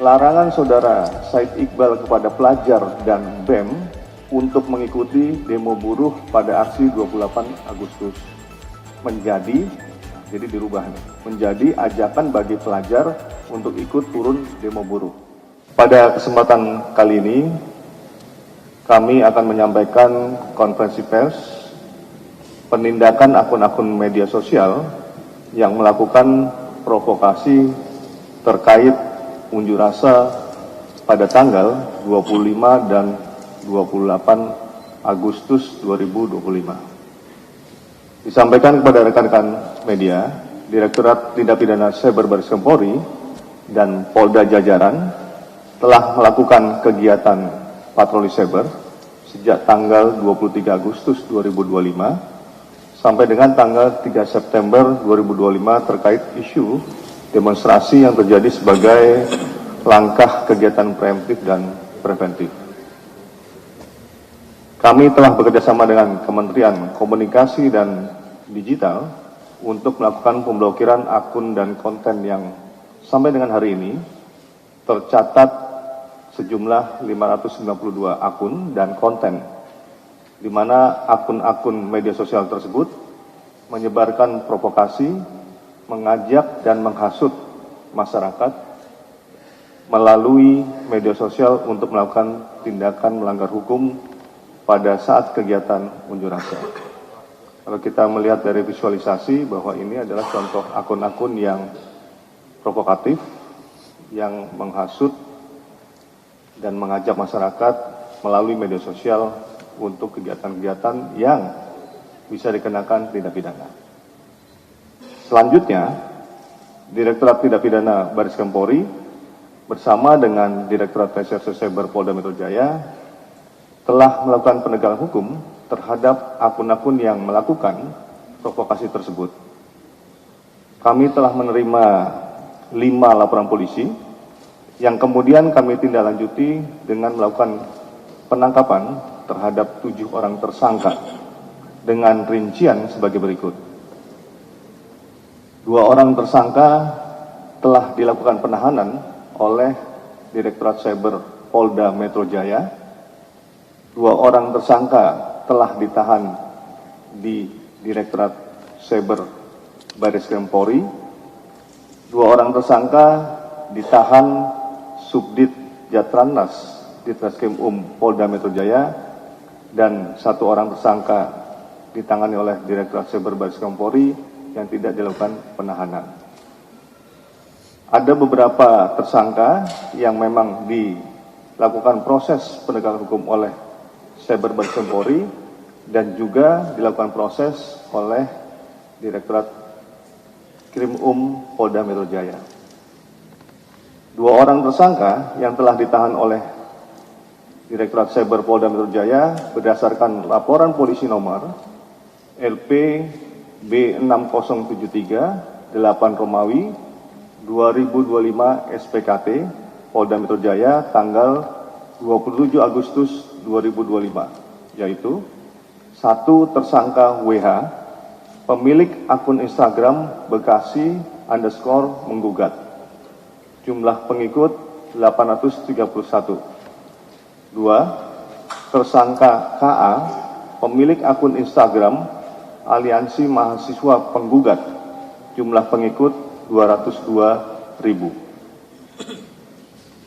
Larangan Saudara Said Iqbal kepada pelajar dan BEM untuk mengikuti demo buruh pada aksi 28 Agustus menjadi, jadi dirubah nih, menjadi ajakan bagi pelajar untuk ikut turun demo buruh. Pada kesempatan kali ini, kami akan menyampaikan konferensi pers penindakan akun-akun media sosial yang melakukan provokasi terkait unjuk rasa pada tanggal 25 dan 28 Agustus 2025. Disampaikan kepada rekan-rekan media, Direktorat Tindak Pidana Cyber Baris Krim Polri dan Polda Jajaran telah melakukan kegiatan patroli cyber sejak tanggal 23 Agustus 2025 sampai dengan tanggal 3 September 2025 terkait isu demonstrasi yang terjadi sebagai langkah kegiatan preemptif dan preventif. Kami telah bekerjasama dengan Kementerian Komunikasi dan Digital untuk melakukan pemblokiran akun dan konten yang sampai dengan hari ini tercatat sejumlah 592 akun dan konten, di mana akun-akun media sosial tersebut menyebarkan provokasi, mengajak dan menghasut masyarakat melalui media sosial untuk melakukan tindakan melanggar hukum pada saat kegiatan unjuk rasa. Kalau kita melihat dari visualisasi bahwa ini adalah contoh akun-akun yang provokatif, yang menghasut dan mengajak masyarakat melalui media sosial untuk kegiatan-kegiatan yang bisa dikenakan tindak pidana. Selanjutnya, Direktorat Tindak Pidana Baris Krim Polri bersama dengan Direktorat Reserse Cyber Polda Metro Jaya telah melakukan penegakan hukum terhadap akun-akun yang melakukan provokasi tersebut. Kami telah menerima 5 laporan polisi yang kemudian kami tindak lanjuti dengan melakukan penangkapan terhadap 7 orang tersangka dengan rincian sebagai berikut. 2 orang tersangka telah dilakukan penahanan oleh Direktorat Cyber Polda Metro Jaya. 2 orang tersangka telah ditahan di Direktorat Cyber Baris Krim Polri. 2 orang tersangka ditahan Subdit Jatranras Ditreskrim Polda Metro Jaya, dan 1 orang tersangka ditangani oleh Direktorat Cyber Baris Krim Polri yang tidak dilakukan penahanan. Ada beberapa tersangka yang memang dilakukan proses penegakan hukum oleh Cyber Baris Krim Polri dan juga dilakukan proses oleh Direktorat Krim Polda Metro Jaya. 2 orang tersangka yang telah ditahan oleh Direktorat Cyber Polda Metro Jaya berdasarkan laporan polisi nomor LP B6073 8 Romawi 2025 SPKT Polda Metro Jaya tanggal 27 Agustus 2025, yaitu 1 tersangka WH, pemilik akun Instagram Bekasi _ menggugat, jumlah pengikut 831. 2 tersangka KA, pemilik akun Instagram Aliansi Mahasiswa Penggugat, jumlah pengikut 202.000.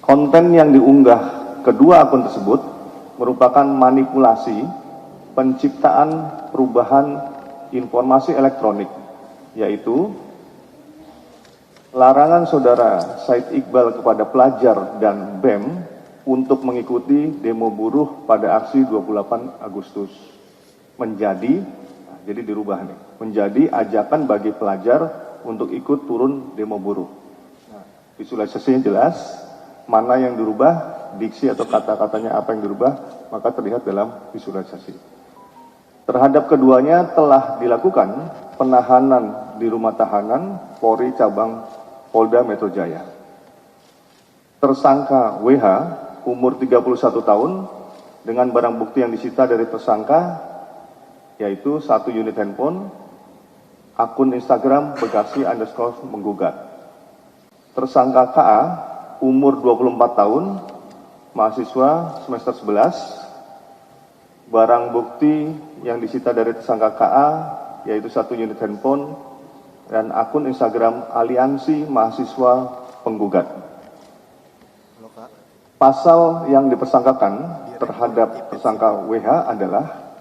Konten yang diunggah kedua akun tersebut merupakan manipulasi penciptaan perubahan informasi elektronik, yaitu larangan Saudara Said Iqbal kepada pelajar dan BEM untuk mengikuti demo buruh pada aksi 28 Agustus menjadi, jadi dirubah nih, menjadi ajakan bagi pelajar untuk ikut turun demo buruh. Visualisasinya jelas, mana yang dirubah, diksi atau kata-katanya apa yang dirubah, maka terlihat dalam visualisasi. Terhadap keduanya telah dilakukan penahanan di rumah tahanan Polri Cabang Polda Metro Jaya. Tersangka WH, umur 31 tahun, dengan barang bukti yang disita dari tersangka yaitu 1 unit handphone, akun Instagram Bekasi _ menggugat. Tersangka KA, umur 24 tahun, mahasiswa semester 11. Barang bukti yang disita dari tersangka KA yaitu 1 unit handphone dan akun Instagram Aliansi Mahasiswa Penggugat. Pasal yang dipersangkakan terhadap tersangka WH adalah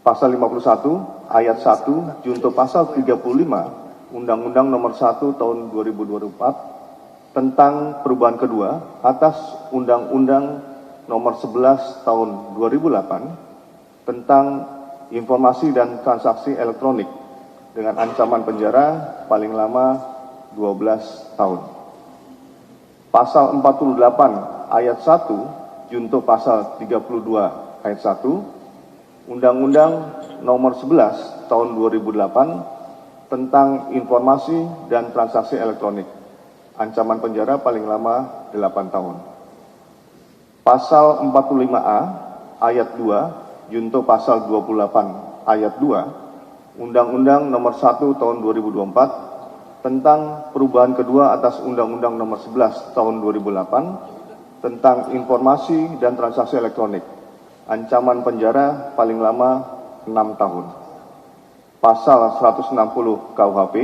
pasal 51 ayat 1 junto pasal 35 Undang-Undang Nomor 1 Tahun 2024 tentang perubahan kedua atas Undang-Undang Nomor 11 Tahun 2008 tentang informasi dan transaksi elektronik dengan ancaman penjara paling lama 12 tahun. Pasal 48 ayat 1 junto pasal 32 ayat 1 Undang-Undang Nomor 11 Tahun 2008 tentang informasi dan transaksi elektronik. Ancaman penjara paling lama 8 tahun. Pasal 45A ayat 2 junto pasal 28 ayat 2 Undang-Undang Nomor 1 Tahun 2024 tentang perubahan kedua atas Undang-Undang Nomor 11 Tahun 2008 tentang informasi dan transaksi elektronik. Ancaman penjara paling lama 6 tahun. Pasal 160 KUHP,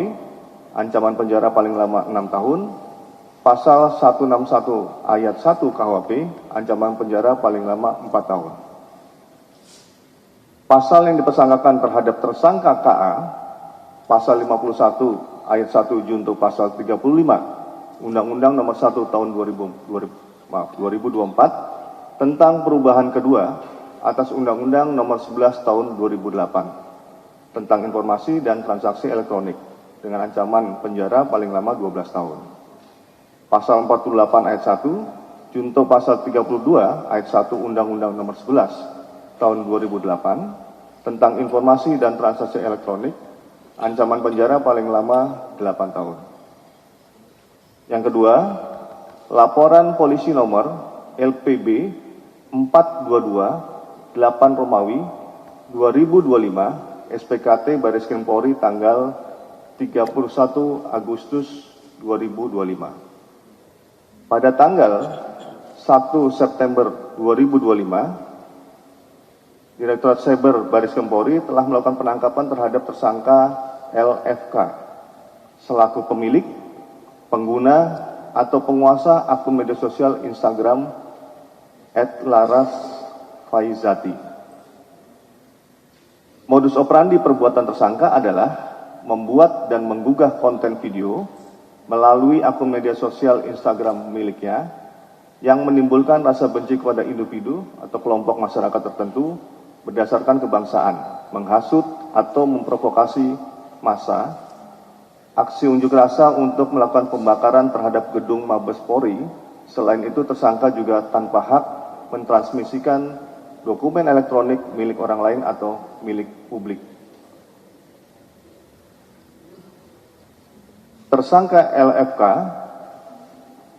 ancaman penjara paling lama 6 tahun. Pasal 161 ayat 1 KUHP, ancaman penjara paling lama 4 tahun. Pasal yang dipersangkakan terhadap tersangka KA, pasal 51 ayat 1 junto pasal 35 Undang-Undang Nomor 1 Tahun 2024 tentang perubahan kedua atas Undang-Undang Nomor 11 Tahun 2008 tentang informasi dan transaksi elektronik dengan ancaman penjara paling lama 12 tahun. Pasal 48 ayat 1 junto pasal 32 ayat 1 Undang-Undang Nomor 11 Tahun 2008 tentang informasi dan transaksi elektronik, ancaman penjara paling lama 8 tahun. Yang kedua, laporan polisi nomor LPB 422 8 Romawi 2025 SPKT Baris Krim Polri tanggal 31 Agustus 2025. Pada tanggal 1 September 2025, Direktorat Cyber Baris Krim Polri telah melakukan penangkapan terhadap tersangka LFK selaku pemilik, pengguna, atau penguasa akun media sosial Instagram @larasfaizati. Modus operandi perbuatan tersangka adalah membuat dan menggugah konten video melalui akun media sosial Instagram miliknya yang menimbulkan rasa benci kepada individu atau kelompok masyarakat tertentu berdasarkan kebangsaan, menghasut atau memprovokasi massa, aksi unjuk rasa untuk melakukan pembakaran terhadap gedung Mabes Polri. Selain itu, tersangka juga tanpa hak mentransmisikan dokumen elektronik milik orang lain atau milik publik. Tersangka LFK,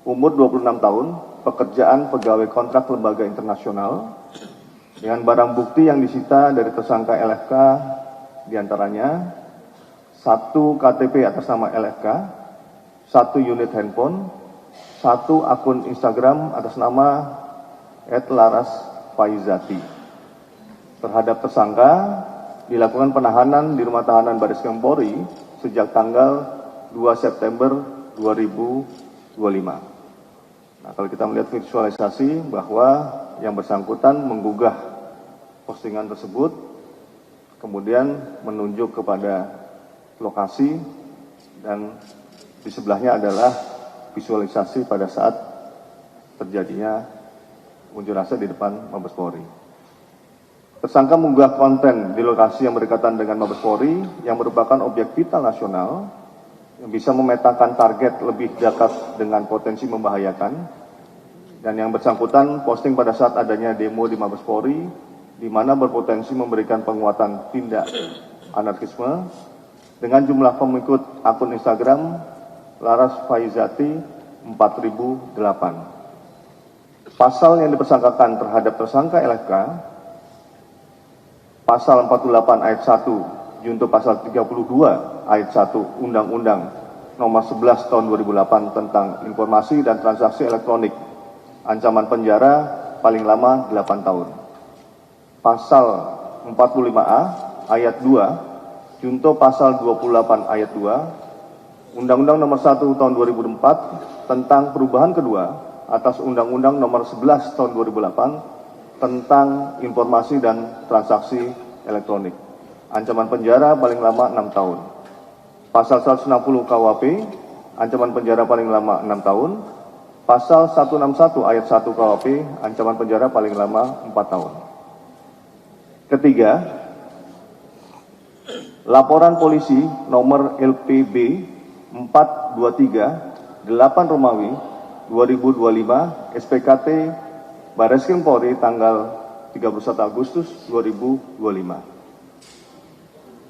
umur 26 tahun, pekerjaan pegawai kontrak lembaga internasional, dengan barang bukti yang disita dari tersangka LFK diantaranya 1 KTP atas nama LFK, 1 unit handphone, 1 akun Instagram atas nama @larasfaizati. Terhadap tersangka dilakukan penahanan di rumah tahanan Baris Krim Polri sejak tanggal 2 September 2025. Nah, kalau kita melihat visualisasi bahwa yang bersangkutan menggugah postingan tersebut, kemudian menunjuk kepada lokasi, dan di sebelahnya adalah visualisasi pada saat terjadinya unjuk rasa di depan Mabes Polri. Tersangka mengunggah konten di lokasi yang berdekatan dengan Mabes Polri yang merupakan objek vital nasional yang bisa memetakan target lebih dekat dengan potensi membahayakan, dan yang bersangkutan posting pada saat adanya demo di Mabes Polri di mana berpotensi memberikan penguatan tindak anarkisme dengan jumlah pengikut akun Instagram larasfaizati 4008. Pasal yang dipersangkakan terhadap tersangka LFK, pasal 48 ayat 1 junto pasal 32 ayat 1 Undang-Undang nomor 11 tahun 2008 tentang informasi dan transaksi elektronik, ancaman penjara paling lama 8 tahun. Pasal 45A ayat 2, junto pasal 28 ayat 2, Undang-Undang nomor 1 tahun 2004 tentang perubahan kedua atas Undang-Undang nomor 11 tahun 2008 tentang informasi dan transaksi elektronik. Ancaman penjara paling lama 6 tahun. Pasal 160 KUHP, ancaman penjara paling lama 6 tahun. Pasal 161 ayat 1 KUHP, ancaman penjara paling lama 4 tahun. Ketiga, laporan polisi nomor LPB 423 8 Romawi 2025 SPKT Barreskrim Polri tanggal 31 Agustus 2025.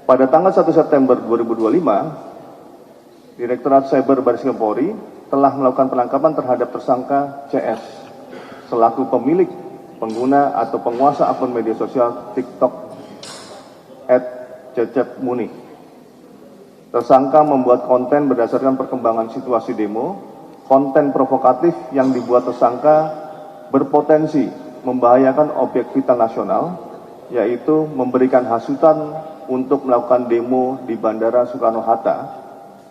Pada tanggal 1 September 2025, Direktorat Cyber Barreskrim Polri telah melakukan penangkapan terhadap tersangka CS selaku pemilik, pengguna atau penguasa akun media sosial TikTok @cecep_muni. Tersangka membuat konten berdasarkan perkembangan situasi demo. Konten provokatif yang dibuat tersangka berpotensi membahayakan objek vital nasional, yaitu memberikan hasutan untuk melakukan demo di Bandara Soekarno-Hatta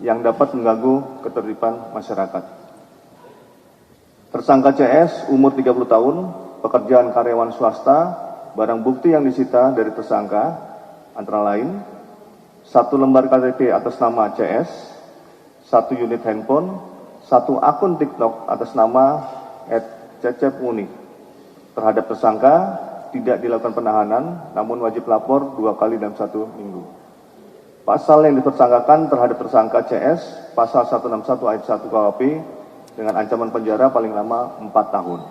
yang dapat mengganggu ketertiban masyarakat. Tersangka CS umur 30 tahun, pekerjaan karyawan swasta, barang bukti yang disita dari tersangka antara lain 1 lembar KTP atas nama CS, 1 unit handphone, 1 akun TikTok atas nama @cecep_muni. Terhadap tersangka tidak dilakukan penahanan, namun wajib lapor 2 kali dalam 1 minggu. Pasal yang dipersangkakan terhadap tersangka CS, pasal 161 ayat 1 KUHP dengan ancaman penjara paling lama 4 tahun.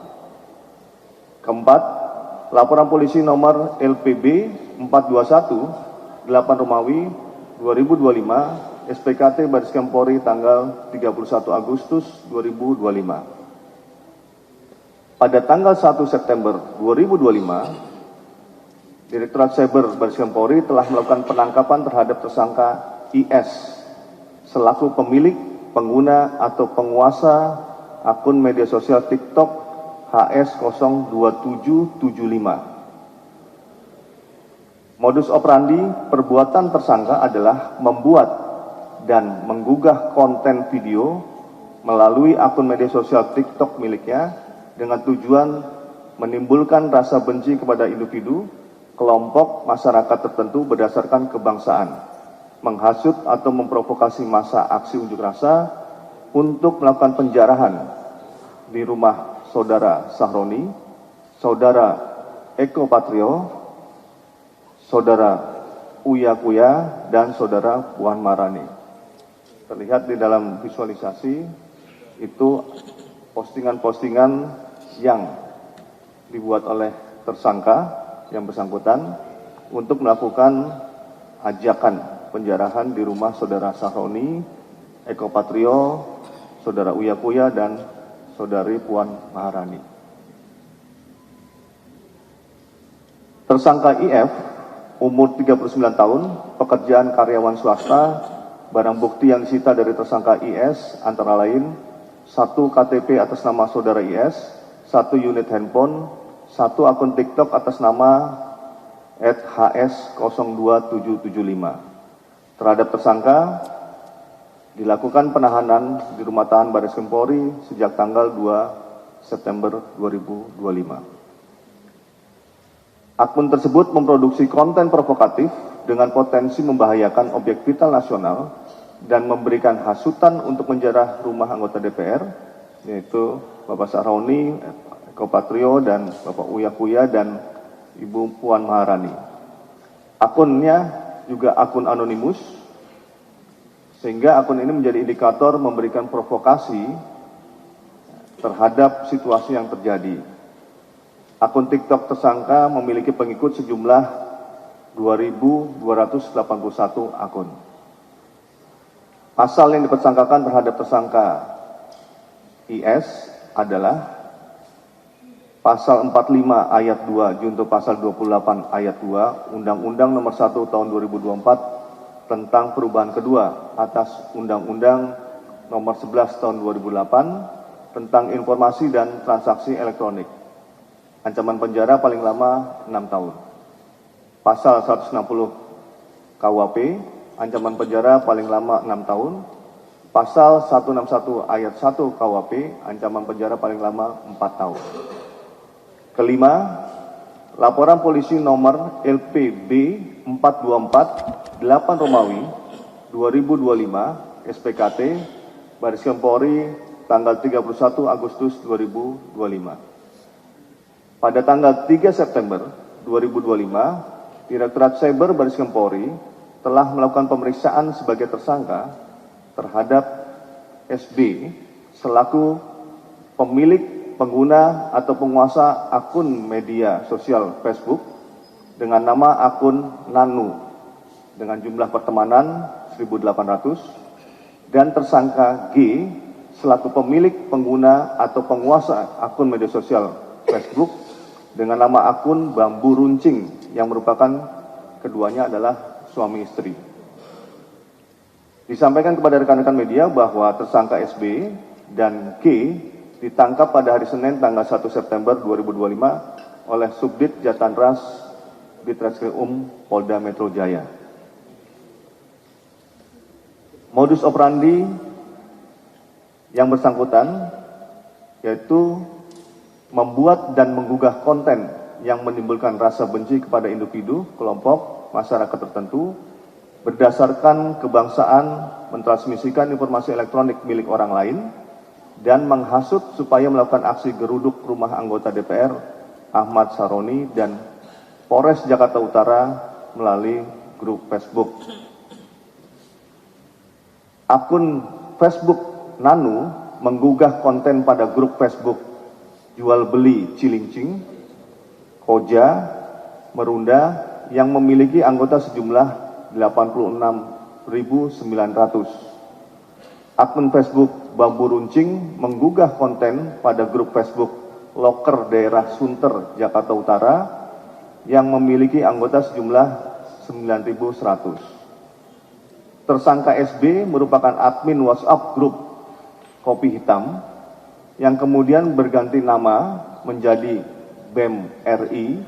Keempat, laporan polisi nomor LPB 421 8 Romawi 2025 SPKT Barreskrim Polri tanggal 31 Agustus 2025. Pada tanggal 1 September 2025, Direktorat Cyber Barreskrim Polri telah melakukan penangkapan terhadap tersangka IS selaku pemilik, pengguna atau penguasa akun media sosial TikTok HS02775. Modus operandi perbuatan tersangka adalah membuat dan menggugah konten video melalui akun media sosial TikTok miliknya dengan tujuan menimbulkan rasa benci kepada individu, kelompok, masyarakat tertentu berdasarkan kebangsaan, menghasut atau memprovokasi massa aksi unjuk rasa untuk melakukan penjarahan di rumah Saudara Sahroni, Saudara Eko Patrio, Saudara Uya Kuya, dan Saudara Puan Maharani. Terlihat di dalam visualisasi itu postingan-postingan yang dibuat oleh tersangka yang bersangkutan untuk melakukan ajakan penjarahan di rumah Saudara Sahroni, Eko Patrio, Saudara Uya Kuya, dan Saudari Puan Maharani. Tersangka IF umur 39 tahun, pekerjaan karyawan swasta, barang bukti yang disita dari tersangka IS antara lain 1 KTP atas nama Saudara IS, 1 unit handphone, 1 akun TikTok atas nama @hs02775. Terhadap tersangka dilakukan penahanan di rumah tahan Barreskrim Polri sejak tanggal 2 September 2025. Akun tersebut memproduksi konten provokatif dengan potensi membahayakan objek vital nasional dan memberikan hasutan untuk menjarah rumah anggota DPR, yaitu Bapak Sahroni, Eko Patrio, dan Bapak Uya Kuya, dan Ibu Puan Maharani. Akunnya juga akun anonimus, sehingga akun ini menjadi indikator memberikan provokasi terhadap situasi yang terjadi. Akun TikTok tersangka memiliki pengikut sejumlah 2.281 akun. Pasal yang dipersangkakan terhadap tersangka IS adalah pasal 45 ayat 2 junto pasal 28 ayat 2 Undang-Undang nomor 1 tahun 2024 tentang perubahan kedua atas Undang-Undang nomor 11 tahun 2008 tentang informasi dan transaksi elektronik. Ancaman penjara paling lama 6 tahun. Pasal 160 KUHP, ancaman penjara paling lama 6 tahun. Pasal 161 ayat 1 KUHP, ancaman penjara paling lama 4 tahun. Kelima, laporan polisi nomor LPB 424 8 Romawi 2025 SPKT Bareskrim Polri tanggal 31 Agustus 2025. Pada tanggal 3 September 2025, Direktorat Cyber Bareskrim Polri telah melakukan pemeriksaan sebagai tersangka terhadap SB selaku pemilik, pengguna atau penguasa akun media sosial Facebook dengan nama akun Nanu dengan jumlah pertemanan 1.800 dan tersangka G selaku pemilik, pengguna atau penguasa akun media sosial Facebook dengan nama akun Bambu Runcing yang merupakan keduanya adalah suami istri. Disampaikan kepada rekan-rekan media bahwa tersangka SB dan G ditangkap pada hari Senin tanggal 1 September 2025 oleh Subdit Jatanras Ditreskrim Polda Metro Jaya. Modus operandi yang bersangkutan yaitu membuat dan menggugah konten yang menimbulkan rasa benci kepada individu, kelompok, masyarakat tertentu berdasarkan kebangsaan, mentransmisikan informasi elektronik milik orang lain, dan menghasut supaya melakukan aksi geruduk rumah anggota DPR Ahmad Sahroni dan Polres Jakarta Utara melalui grup Facebook. Akun Facebook Nanu menggugah konten pada grup Facebook jual beli Cilincing, Koja, Merunda yang memiliki anggota sejumlah 86.900. Akun Facebook Bambu Runcing menggugah konten pada grup Facebook Loker Daerah Sunter, Jakarta Utara yang memiliki anggota sejumlah 9.100. Tersangka SB merupakan admin WhatsApp grup Kopi Hitam yang kemudian berganti nama menjadi BEM RI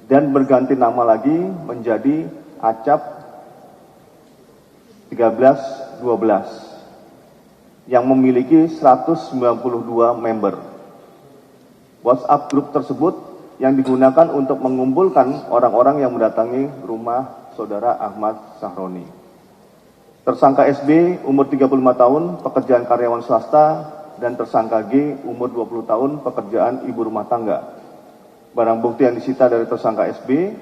dan berganti nama lagi menjadi Acap 1312 yang memiliki 192 member. WhatsApp grup tersebut yang digunakan untuk mengumpulkan orang-orang yang mendatangi rumah saudara Ahmad Sahroni. Tersangka SB umur 35 tahun, pekerjaan karyawan swasta, dan tersangka G umur 20 tahun, pekerjaan ibu rumah tangga. Barang bukti yang disita dari tersangka SB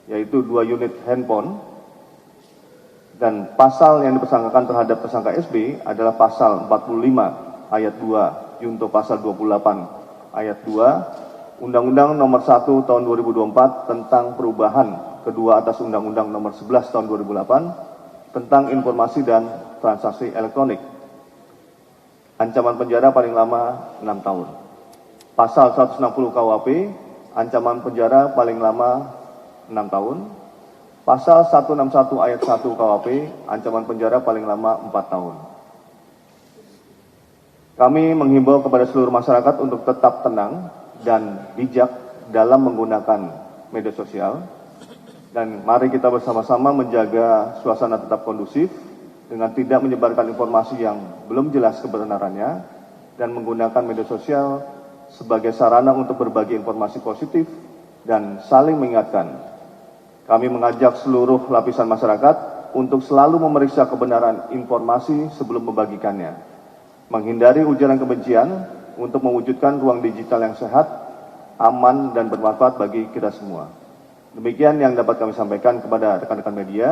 yaitu 2 unit handphone, dan pasal yang dipersangkakan terhadap tersangka SB adalah pasal 45 ayat 2 junto pasal 28 ayat 2 Undang-Undang nomor 1 tahun 2024 tentang perubahan kedua atas Undang-Undang nomor 11 tahun 2008 tentang informasi dan transaksi elektronik. Ancaman penjara paling lama 6 tahun. Pasal 160 KUHP, ancaman penjara paling lama 6 tahun. Pasal 161 ayat 1 KUHP, ancaman penjara paling lama 4 tahun. Kami menghimbau kepada seluruh masyarakat untuk tetap tenang dan bijak dalam menggunakan media sosial. Dan mari kita bersama-sama menjaga suasana tetap kondusif dengan tidak menyebarkan informasi yang belum jelas kebenarannya dan menggunakan media sosial sebagai sarana untuk berbagi informasi positif dan saling mengingatkan. Kami mengajak seluruh lapisan masyarakat untuk selalu memeriksa kebenaran informasi sebelum membagikannya, menghindari ujaran kebencian untuk mewujudkan ruang digital yang sehat, aman, dan bermanfaat bagi kita semua. Demikian yang dapat kami sampaikan kepada rekan-rekan media.